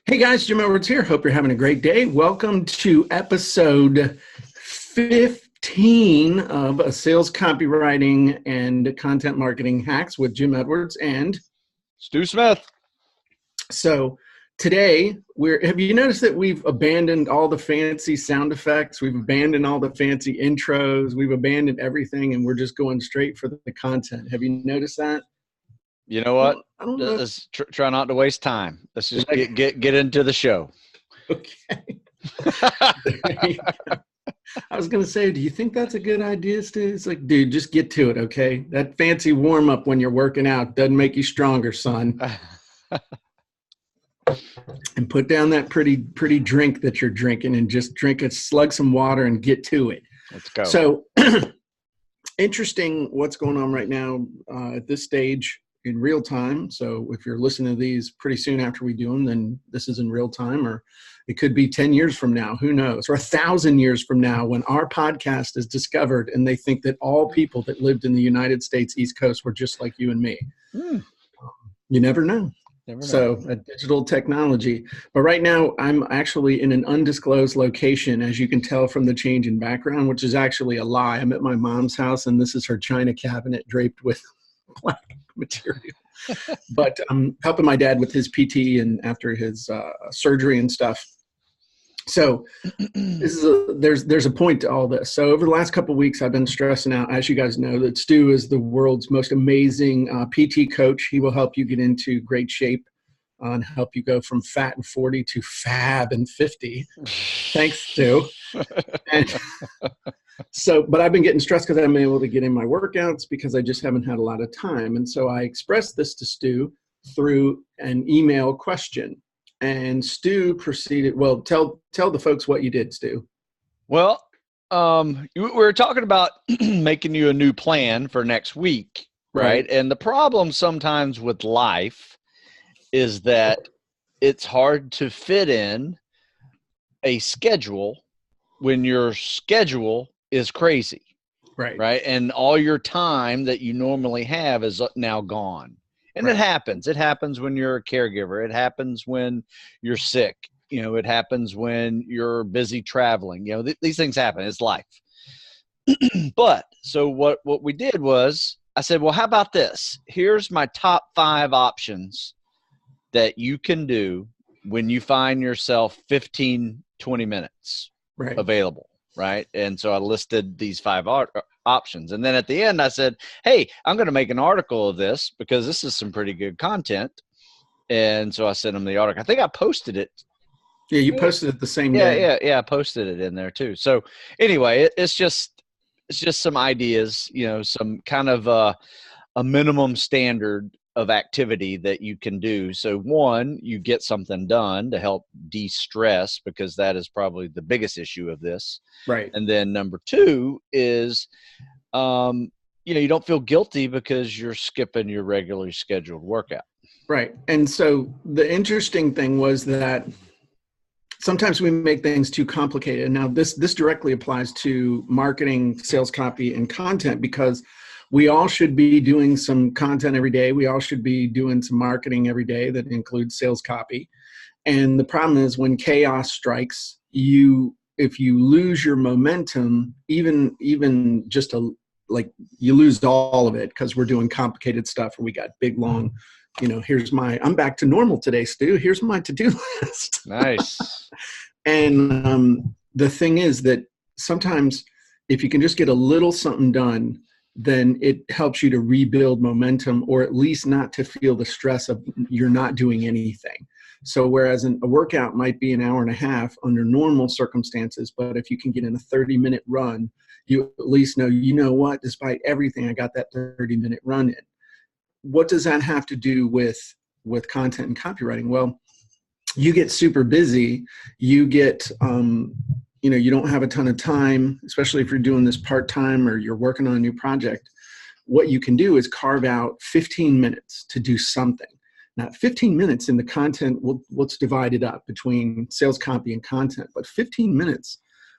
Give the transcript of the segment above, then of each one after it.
Hey guys, Jim Edwards here. Hope you're having a great day. Welcome to episode 15 of a sales copywriting and content marketing hacks with Jim Edwards. And Stu Smith. so today have you noticed that we've abandoned all the fancy sound effects? We've abandoned all the fancy intros. We've abandoned everything and we're just going straight for the content. Have you noticed that? You know what? I don't know. Let's try not to waste time. Let's just get into the show. Okay. I was going to say, do you think that's a good idea, Stu? It's like, dude, just get to it, okay? That fancy warm-up when you're working out doesn't make you stronger, son. And put down that pretty drink that you're drinking and just slug some water and get to it. Let's go. So, interesting what's going on right now at this stage in real time. So if you're listening to these pretty soon after we do them, then this is in real time, or it could be 10 years from now, who knows, or 1,000 years from now when our podcast is discovered and they think that all people that lived in the United States East Coast were just like you and me. You never know. So digital technology. But right now I'm actually in an undisclosed location, as you can tell from the change in background, which is actually a lie. I'm at my mom's house and this is her china cabinet draped with black material. But I'm helping my dad with his PT and after his surgery and stuff. So there's a point to all this. So over the last couple of weeks, I've been stressing out, as you guys know, that Stu is the world's most amazing PT coach. He will help you get into great shape and help you go from fat and 40 to fab and 50. Thanks, Stu. But I've been getting stressed because I haven't been able to get in my workouts because I just haven't had a lot of time. And so I expressed this to Stu through an email question. And Stu proceeded, well, tell the folks what you did, Stu. Well, we were talking about making you a new plan for next week, right? And the problem sometimes with life is that it's hard to fit in a schedule when your schedule is crazy, right? And all your time that you normally have is now gone. And it happens. It happens when you're a caregiver. It happens when you're sick. You know, it happens when you're busy traveling. You know, these things happen. It's life. But so what we did was I said, well, how about this? Here's my top 5 options that you can do when you find yourself 15, 20 minutes available. Right. And so I listed these 5 options. And then at the end, I said, hey, I'm going to make an article of this because this is some pretty good content. And so I sent him the article. I think I posted it. Yeah, you posted it the same day. Yeah. I posted it in there too. So anyway, it's just some ideas, you know, some kind of a minimum standard of activity that you can do. So one, you get something done to help de-stress because that is probably the biggest issue of this. Right. And then number 2 is, you don't feel guilty because you're skipping your regularly scheduled workout. Right. And so the interesting thing was that sometimes we make things too complicated. Now this directly applies to marketing, sales copy, and content because we all should be doing some content every day. We all should be doing some marketing every day that includes sales copy. And the problem is when chaos strikes, if you lose your momentum, even just you lose all of it because we're doing complicated stuff and we got big, long, I'm back to normal today, Stu. Here's my to-do list. Nice. And the thing is that sometimes if you can just get a little something done, then it helps you to rebuild momentum or at least not to feel the stress of you're not doing anything. So whereas a workout might be an hour and a half under normal circumstances, but if you can get in a 30-minute run, you at least know, you know what, despite everything, I got that 30-minute run in. What does that have to do with content and copywriting? Well, you get super busy. You get, you don't have a ton of time, especially if you're doing this part-time or you're working on a new project. What you can do is carve out 15 minutes to do something. Now, 15 minutes in the content, let's divide it up between sales copy and content, but 15 minutes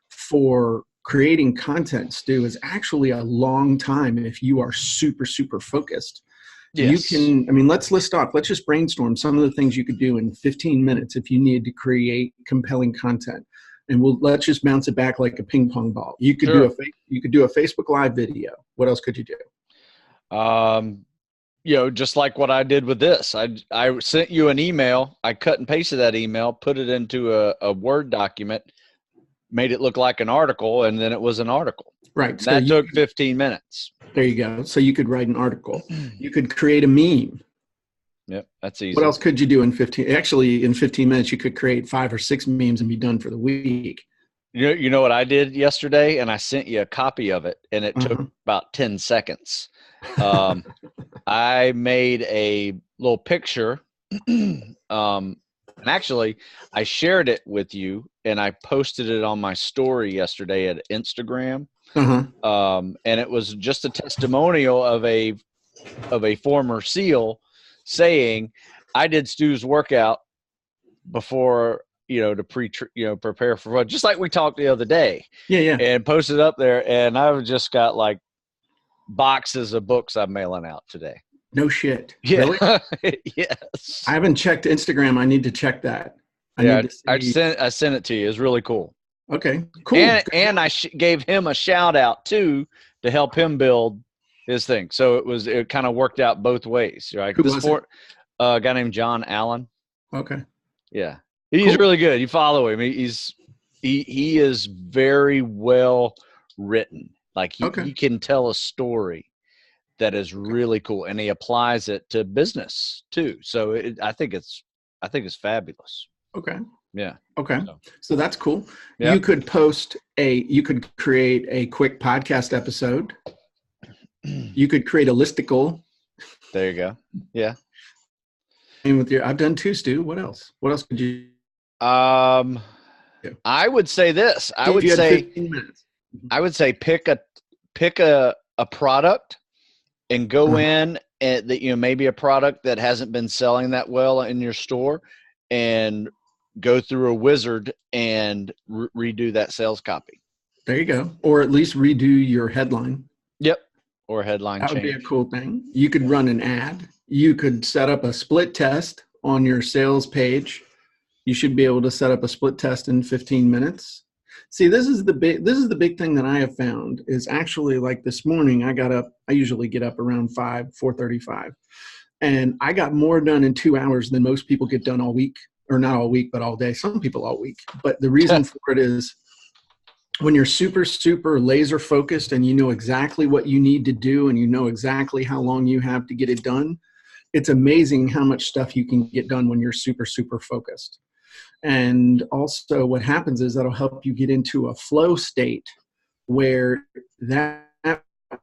for creating content, Stu, is actually a long time if you are super, super focused. So you Yes. can, I mean, let's list off, let's just brainstorm some of the things you could do in 15 minutes if you need to create compelling content. And let's just bounce it back like a ping pong ball. You could Sure. you could do a Facebook Live video. What else could you do? Just like what I did with this, I sent you an email. I cut and pasted that email, put it into a Word document, made it look like an article, and then it was an article. Right. So That took 15 minutes. There you go. So you could write an article. You could create a meme. Yep, that's easy. What else could you do in 15? Actually, in 15 minutes, you could create 5 or 6 memes and be done for the week. You know what I did yesterday, and I sent you a copy of it, and it took about 10 seconds. I made a little picture, and actually, I shared it with you, and I posted it on my story yesterday at Instagram. And it was just a testimonial of a former SEAL saying, "I did Stu's workout before." To prepare for what, just like we talked the other day. Yeah. And posted up there, and I've just got like boxes of books I'm mailing out today. No shit. Yeah. Really? Yes. I haven't checked Instagram. I need to check that. I sent it to you. It's really cool. Okay, cool. And I gave him a shout out too to help him build his thing. So it kind of worked out both ways, right? Who was it? A guy named John Allen. Okay. Yeah. He's really good. You follow him. He is very well written. Like he can tell a story that is really cool, and he applies it to business too. So I think it's fabulous. Okay. Yeah. Okay. So that's cool. Yep. You could create a quick podcast episode. You could create a listicle. There you go. Yeah. And I've done 2, Stu. What else? What else could you? I would say this. I would say pick a product and go in and that maybe a product that hasn't been selling that well in your store, and go through a wizard and redo that sales copy. There you go. Or at least redo your headline. Yep. Or a headline change. That would be a cool thing. You could run an ad. You could set up a split test on your sales page. You should be able to set up a split test in 15 minutes. See, this is the big thing that I have found is actually, like this morning, I usually get up around 4:35. And I got more done in 2 hours than most people get done all week, or not all week, but all day. Some people all week. But the reason for it is when you're super, super laser focused and you know exactly what you need to do and you know exactly how long you have to get it done, it's amazing how much stuff you can get done when you're super, super focused. And also what happens is that'll help you get into a flow state where that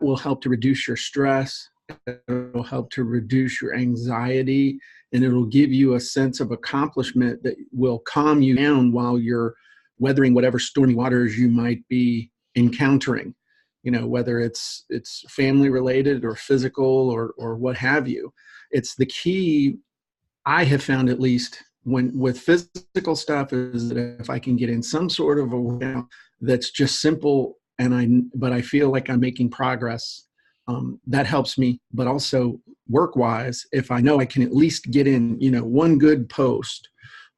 will help to reduce your stress. It'll help to reduce your anxiety, and it'll give you a sense of accomplishment that will calm you down while you're weathering whatever stormy waters you might be encountering, whether it's family related or physical or what have you. It's the key, I have found, at least with physical stuff, is that if I can get in some sort of a workout that's just simple but I feel like I'm making progress, that helps me. But also work-wise, if I know I can at least get in, one good post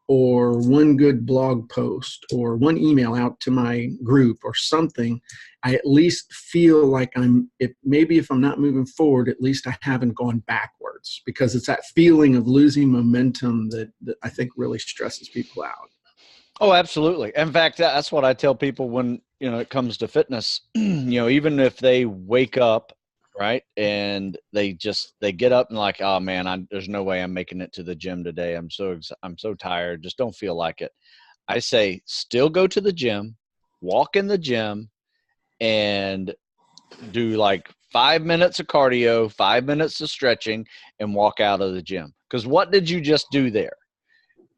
or one good blog post or one email out to my group or something, I at least feel like if I'm not moving forward, at least I haven't gone backwards, because it's that feeling of losing momentum that I think really stresses people out. Oh, absolutely. In fact, that's what I tell people when, it comes to fitness, even if they wake up, right, and they get up and like, oh man, there's no way I'm making it to the gym today. I'm so tired. Just don't feel like it. I say, still go to the gym, walk in the gym, and do like 5 minutes of cardio, 5 minutes of stretching, and walk out of the gym. Because what did you just do there?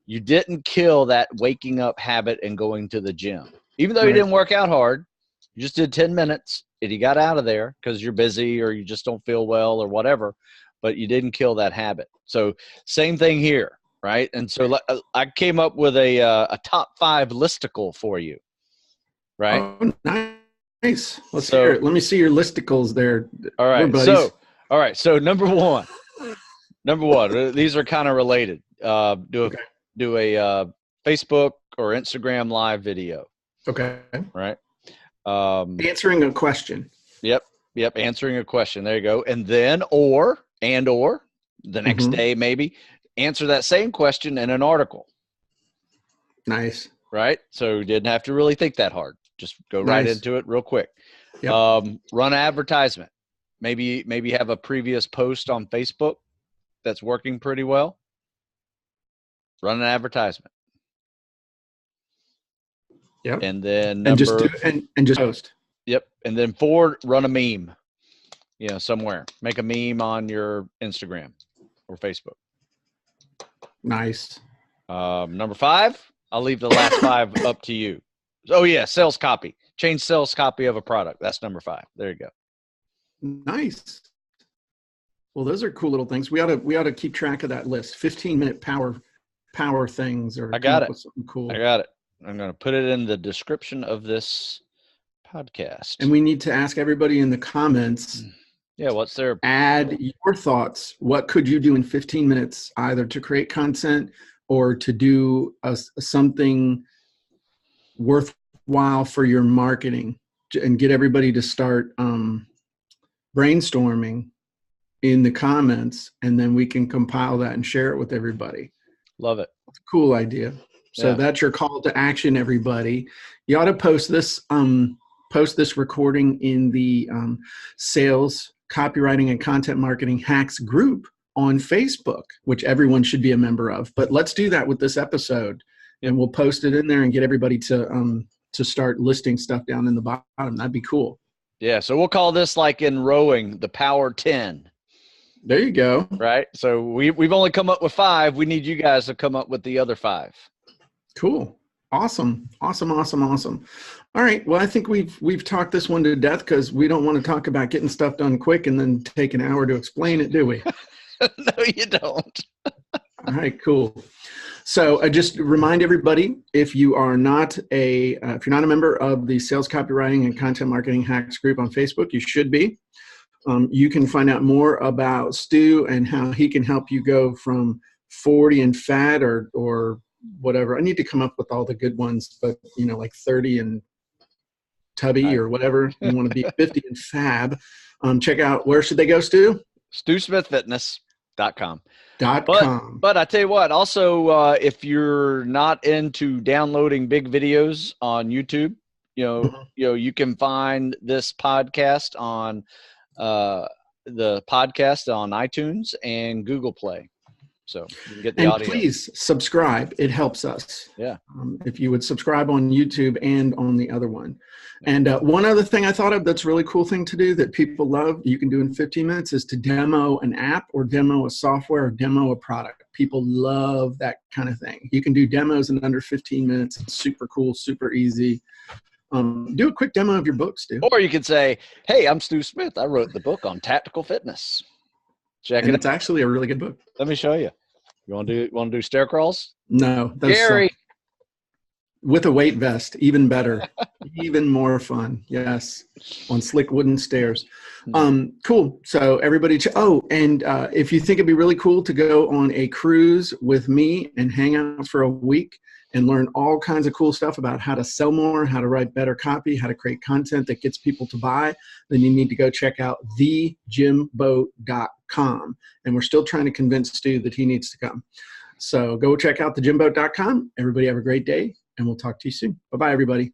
You didn't kill that waking up habit and going to the gym. Even though you didn't work out hard, you just did 10 minutes and you got out of there because you're busy or you just don't feel well or whatever, but you didn't kill that habit. So same thing here, right? And so I came up with a top 5 listicle for you, right? Oh, nice. Let's hear it. Let me see your listicles there. All right. So number 1, Number one, these are kind of related. Do a Facebook or Instagram live video. Okay. Right. Answering a question. Yep. Answering a question. There you go. And then, or the next day, maybe answer that same question in an article. Nice. Right. So you didn't have to really think that hard. Just go right into it real quick. Yep. Run an advertisement. Maybe have a previous post on Facebook that's working pretty well. Run an advertisement. Yep. And then just post. Yep. And then 4, run a meme. Somewhere. Make a meme on your Instagram or Facebook. Nice. Number 5, I'll leave the last 5 up to you. Oh yeah, sales copy. Change sales copy of a product. That's number 5. There you go. Nice. Well, those are cool little things. We ought to keep track of that list. 15-minute power things, or I got it. Cool. I got it. I'm going to put it in the description of this podcast. And we need to ask everybody in the comments. Yeah, what's their add your thoughts. What could you do in 15 minutes, either to create content or to do something worthwhile for your marketing, and get everybody to start brainstorming in the comments, and then we can compile that and share it with everybody. Love it. It's a cool idea. So that's your call to action, everybody. You ought to post this recording in the sales, copywriting, and content marketing hacks group on Facebook, which everyone should be a member of. But let's do that with this episode, and we'll post it in there and get everybody to start listing stuff down in the bottom. That'd be cool. Yeah. So we'll call this, like in rowing, the Power 10. There you go. Right. So we've only come up with 5. We need you guys to come up with the other 5. Cool. Awesome. All right. Well, I think we've talked this one to death, because we don't want to talk about getting stuff done quick and then take an hour to explain it, do we? No, you don't. All right, cool. So I just remind everybody, if you're not a member of the Sales, Copywriting, and Content Marketing Hacks group on Facebook, you should be. You can find out more about Stu and how he can help you go from 40 and fat or whatever. I need to come up with all the good ones, but like 30 and tubby or whatever. You want to be 50 and fab. Check out, where should they go, Stu? StuSmithFitness.com. But I tell you what, also, if you're not into downloading big videos on YouTube, you can find this podcast on the podcast on iTunes and Google Play. So you can get the audio. Please subscribe. It helps us. Yeah. If you would subscribe on YouTube and on the other one. And one other thing I thought of that's a really cool thing to do that people love, you can do in 15 minutes, is to demo an app or demo a software or demo a product. People love that kind of thing. You can do demos in under 15 minutes. It's super cool, super easy. Do a quick demo of your book, Stu. Or you could say, hey, I'm Stu Smith. I wrote the book on tactical fitness. Check it out. It's actually a really good book. Let me show you. You want to do stair crawls? No. Gary. With a weight vest, even better. Even more fun. Yes. On slick wooden stairs. Cool. So everybody, if you think it'd be really cool to go on a cruise with me and hang out for a week and learn all kinds of cool stuff about how to sell more, how to write better copy, how to create content that gets people to buy, then you need to go check out thejimboat.com. And we're still trying to convince Stu that he needs to come. So go check out thejimboat.com. Everybody have a great day, and we'll talk to you soon. Bye-bye, everybody.